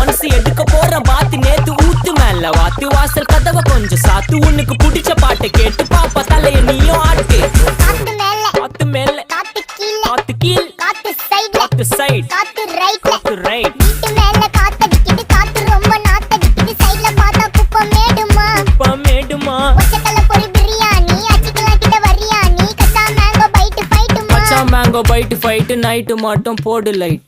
once எடுக்க போற பாத்து நேத்து ஊத்து மேல வாத்து வாசல் கதவை கொஞ்சம் சாத்து உனக்கு பிடிச்ச பாட்டை கேட்டு பாப்பா தலைய நீயும் ஆட்டு காத்து மேல காத்து கீழ் காத்து சைடு காத்து ரைட் காத்து ரைட் வீட்டு மேல காத்தடிக்குது காத்து ரொம்ப நாத்தடிக்குது சைடுல பார்த்தா குப்பை மேடுமா மேடுமா ஒச்சக்கல்ல பொரி பிரியாணி அச்சிக்கலாம் கிட்ட வரியாணி கச்சா மேங்கோ பைட் ஃபைட்டுமா மச்சான் மேங்கோ பைட் ஃபைட் நைட்டு மட்டும் போடு லைட்